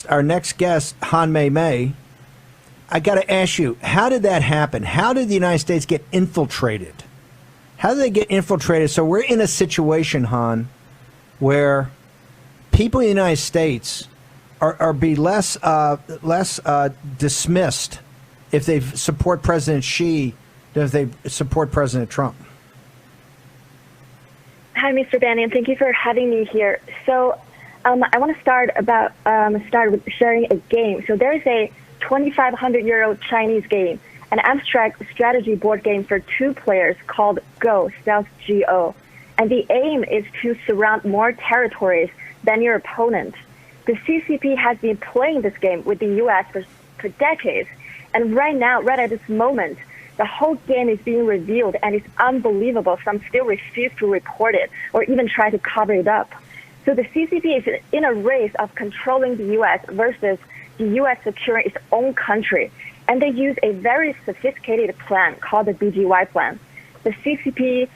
our next guest, Han Mei, I got to ask you, how did that happen? How did the United States get infiltrated? How did they get infiltrated? So we're in a situation, Han, where people in the United States are be less dismissed if they support President Xi than if they support President Trump. Hi, Mr. Bannon. Thank you for having me here. So I want to start with sharing a game. So there is a 2,500-year-old Chinese game, an abstract strategy board game for two players called Go, spelled G-O. And the aim is to surround more territories than your opponent. The CCP has been playing this game with the U.S. for decades. And right now, right at this moment, the whole game is being revealed, and it's unbelievable. Some still refuse to report it or even try to cover it up. So the CCP is in a race of controlling the U.S. versus the U.S. securing its own country. And they use a very sophisticated plan called the BGY plan. The CCP,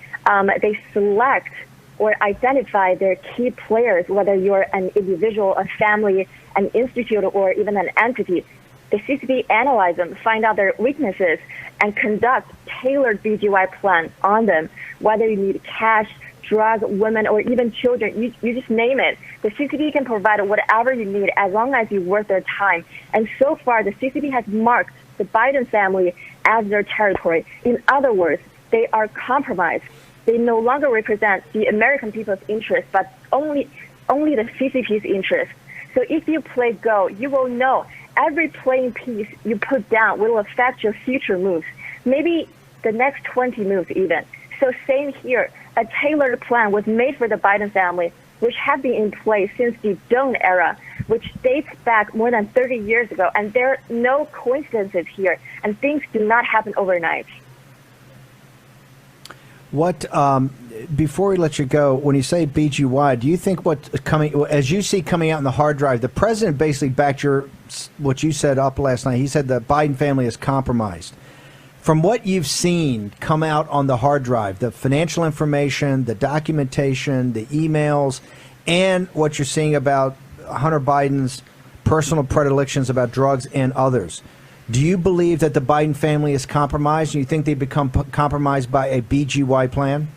they select or identify their key players, whether you're an individual, a family, an institute, or even an entity. The CCP analyze them, find out their weaknesses, and conduct tailored BGY plan on them, whether you need cash, drugs, women, or even children. You just name it. The CCP can provide whatever you need as long as you're worth their time. And so far, the CCP has marked the Biden family as their territory. In other words, they are compromised. They no longer represent the American people's interest, but only the CCP's interest. So if you play Go, you will know every playing piece you put down will affect your future moves, maybe the next 20 moves even. So same here, a tailored plan was made for the Biden family, which have been in place since the Dawn era, which dates back more than 30 years ago. And there are no coincidences here, and things do not happen overnight. What, before we let you go, when you say BGY, do you think as you see coming out in the hard drive, the president basically backed what you said up last night. He said the Biden family is compromised. From what you've seen come out on the hard drive, the financial information, the documentation, the emails, and what you're seeing about Hunter Biden's personal predilections about drugs and others, do you believe that the Biden family is compromised? Do you think they become compromised by a BGY plan?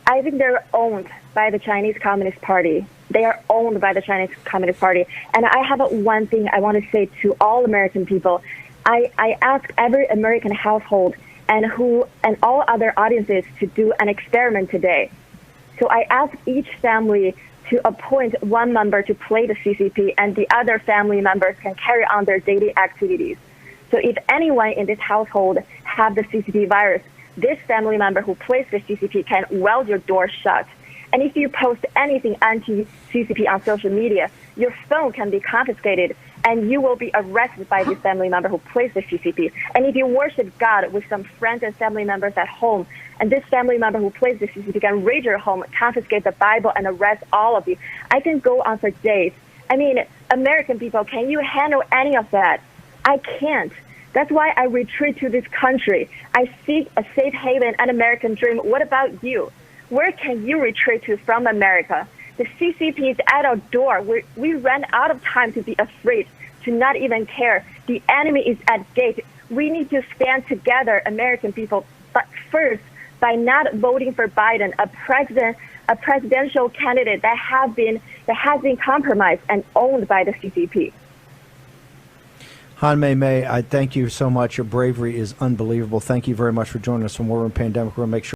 I think they're owned by the Chinese Communist Party. They are owned by the Chinese Communist Party. And I have one thing I want to say to all American people. I ask every American household and all other audiences to do an experiment today. So I ask each family to appoint one member to play the CCP, and the other family members can carry on their daily activities. So if anyone in this household have the CCP virus, this family member who plays the CCP can weld your door shut. And if you post anything anti-CCP on social media, your phone can be confiscated, and you will be arrested by this family member who plays the CCP. And if you worship God with some friends and family members at home, and this family member who plays the CCP can raid your home, confiscate the Bible, and arrest all of you, I can go on for days. I mean, American people, can you handle any of that? I can't. That's why I retreat to this country. I seek a safe haven, an American dream. What about you? Where can you retreat to from America? The CCP is at our door. We ran out of time to be afraid, to not even care. The enemy is at gate. We need to stand together, American people. But first, by not voting for Biden, a presidential candidate that has been compromised and owned by the CCP. Han Mei, I thank you so much. Your bravery is unbelievable. Thank you very much for joining us on War Room Pandemic. We'll make sure